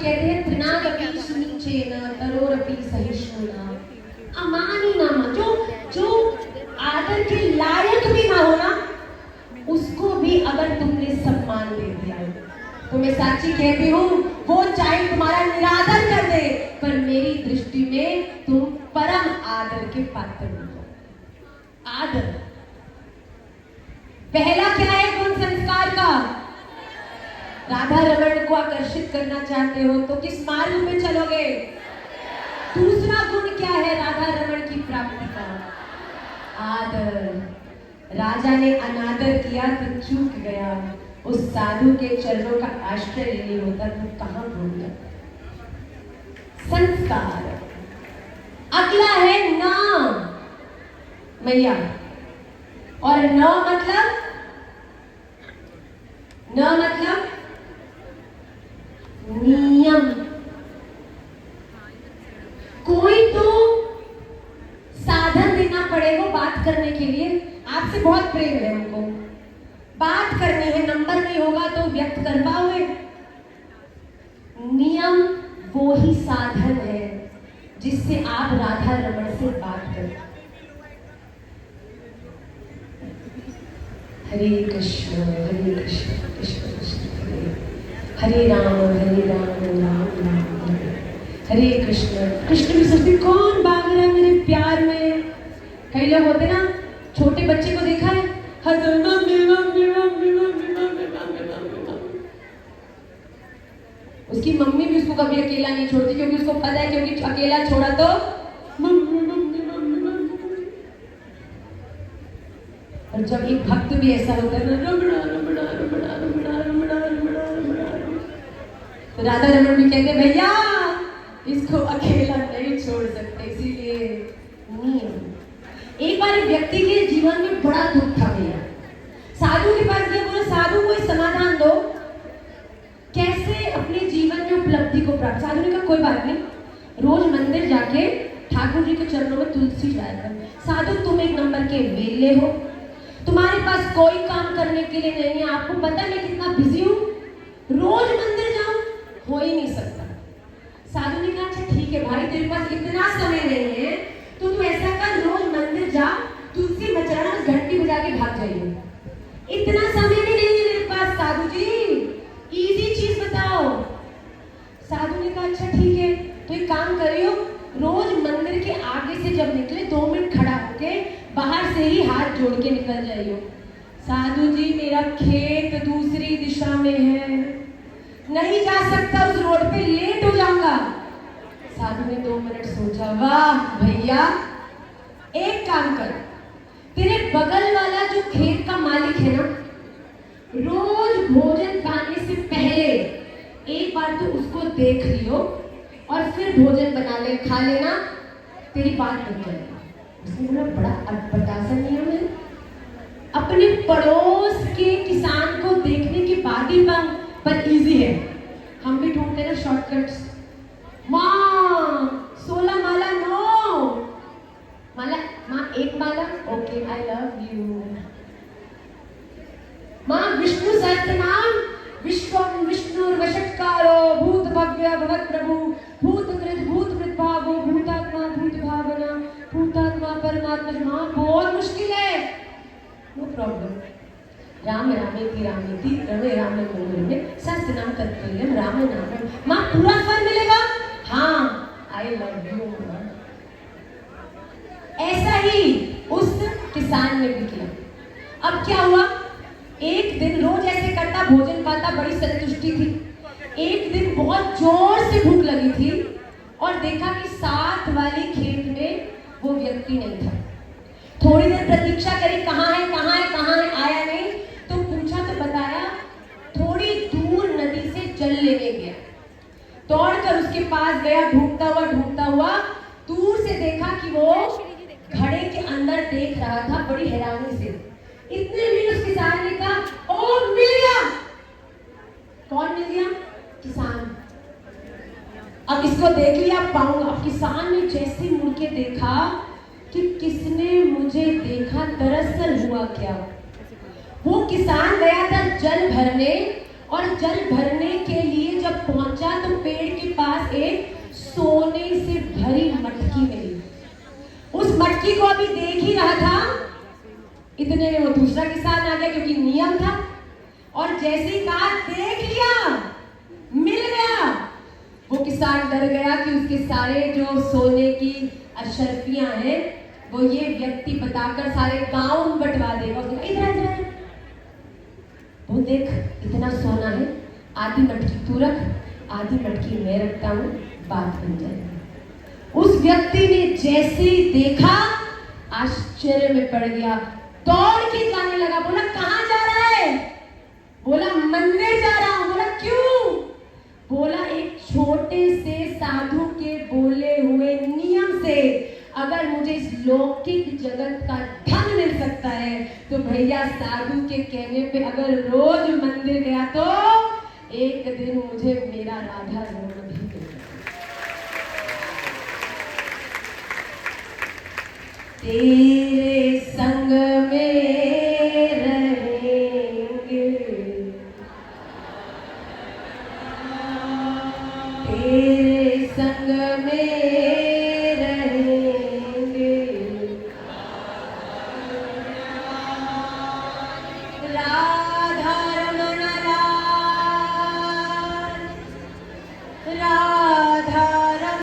कहते हैं तृणागपि सुनिचेन तरोरपि सहिष्णुना अमानी नामा, जो आदर के लायक भी ना हो ना, उसको भी अगर तुमने सम्मान दे दिया तो मैं साची कहती हूँ, वो चाहे तुम्हारा निरादर कर दे, पर मेरी दृष्टि में तुम परम आदर के पात्र हो। आदर पहला क्या है गुण संस्कार का? राधा रमण को आकर्षित करना चाहते हो तो किस मार्ग में चलोगे? दूसरा गुण क्या है राधा रमण की प्राप्ति का? आदर। राजा ने अनादर किया तो चूक गया, उस साधु के चरणों का आश्रय नहीं होता तो कहां भूल जाता। संस्कार। अगला है नाम मैया, और न मतलब नियम। कोई तो साधन देना पड़ेगा बात करने के लिए। आपसे बहुत प्रेम है हमको, बात करनी है, नंबर नहीं होगा तो व्यक्त कर पाओगे। नियम वो ही साधन है जिससे आप राधा रमण से बात करें। हरे कृष्ण कृष्ण कृष्ण हरे राम राम राम हरे कृष्ण कृष्ण। भी सोचते कौन भाग रहा है मेरे प्यार में। कई लोग होते ना, छोटे बच्चे को देखा है, उसकी मम्मी भी उसको कभी अकेला नहीं छोड़ती, क्योंकि उसको पता है क्योंकि अकेला छोड़ा तो और जब एक भक्त भी ऐसा होता है ना, तो राधा रमण भी कहते भैया इसको अकेला नहीं छोड़ सकते, इसीलिए नियम। एक बार एक व्यक्ति के जीवन में बड़ा दुख था भैया, साधु के पास गया, बोला साधु कोई समाधान दो, कैसे अपने जीवन में उपलब्धि को प्राप्त। साधु ने कहा कोई बात नहीं, रोज मंदिर जाके ठाकुर जी के चरणों में तुलसी जाया कर। साधु तुम एक नंबर के वेले हो, तुम्हारे पास कोई काम करने के लिए नहीं है, आपको पता मैं कितना बिजी हूँ, रोज मंदिर जाऊं हो ही नहीं सकता। साधु ने कहा अच्छा ठीक है भाई, तेरे पास इतना समय नहीं है तो तू ऐसा कर, रोज मंदिर जा, तुलसी मचाना, घंटी बजा के भाग जाइए। इतना समय भी नहीं है मेरे पास साधु जी, इजी चीज बताओ। साधु ने कहा अच्छा ठीक है, तो एक काम करियो, रोज मंदिर के आगे से जब निकले 2 मिनट खड़ा होके बाहर से ही हाथ जोड़ के निकल जाइयो। साधु जी मेरा खेत दूसरी दिशा में है, नहीं जा सकता, उस रोड पे लेट हो जाऊंगा। साधु ने 2 मिनट सोचा, वाह भैया एक काम कर, तेरे बगल वाला जो खेत का मालिक है ना, रोज भोजन खाने से पहले एक बार तो उसको देख लियो और फिर भोजन बना ले, खा लेना, तेरी बात बन जाएगी। उसने बोला बड़ा अटपटा नियम है, अपने पड़ोस के किसान को देखने के बाद ही पाऊं, पर इजी है, हम भी ढूंढते ना शॉर्टकट्स। माँ 16 माला नो माला, माँ 1 माला ओके आई लव यू। माँ विष्णु सहस्त्रनाम, विश्वम विष्णुर्वषट्कारो भूत भव्य भवत् प्रभु भूतकृत भूतकृत भावो भूतात्मा भूत भावना भूतात्मा परमात्मा। माँ बहुत मुश्किल है, नो प्रॉब्लम। राम रामेति रामेति रमे रामे मनोरमे सहस्त्र नाम तत्तुल्यम राम नाम। माँ पूरा फल मिलेगा? हाँ आई लव यू। ऐसा ही उस किसान ने भी किया। अब क्या हुआ, एक दिन रोज ऐसे करता, भोजन पाता, बड़ी संतुष्टि थी। एक दिन बहुत जोर से भूख लगी थी और देखा कि साथ वाली खेत में वो व्यक्ति नहीं था। थोड़ी देर प्रतीक्षा करी, कहाँ है कहाँ है कहाँ है, आया नहीं, तो पूछा तो बताया थोड़ी दूर नदी से जल लेने गया। दौड़कर उसके पास गया, ढूंढता हुआ दूर से देखा कि वो घड़े के अंदर देख रहा था बड़ी हैरानी से। इतने में उस किसान ने कहा ओ मिल गया। कौन मिल गया? किसान। अब इसको देख लिया पाऊंगा। अब किसान ने जैसे मुड़ के देखा कि किसने मुझे देखा, दरअसल हुआ क्या, वो किसान गया था जल भरने और जल भरने के लिए जब पहुंचा तो पेड़ के पास एक सोने से भरी मटकी मिली। उस मटकी को अभी देख ही रहा था, इतने में वो दूसरा किसान आ गया, क्योंकि नियम था। और जैसे ही कहा देख लिया, मिल गया, वो किसान डर गया कि उसके सारे जो सोने की अशर्फियां हैं वो ये व्यक्ति बताकर सारे गांव में बंटवा देगा। इधर इधर वो देख, इतना सोना है, आधी मटकी तू रख, आधी मटकी मैं रखता हूँ, बात बन जाएगी। उस व्यक्ति ने जैसे ही देखा आश्चर्य में पड़ गया, दौड़ के जाने लगा। बोला कहाँ जा रहा है? बोला मंदिर जा रहा हूं। बोला क्यों? बोला एक छोटे से साधु के बोले हुए नियम से अगर मुझे इस लौकिक जगत का धन मिल सकता है तो भैया साधु के कहने पे अगर रोज मंदिर गया तो एक दिन मुझे मेरा राधा रमण भी मिल सकता है। तेरे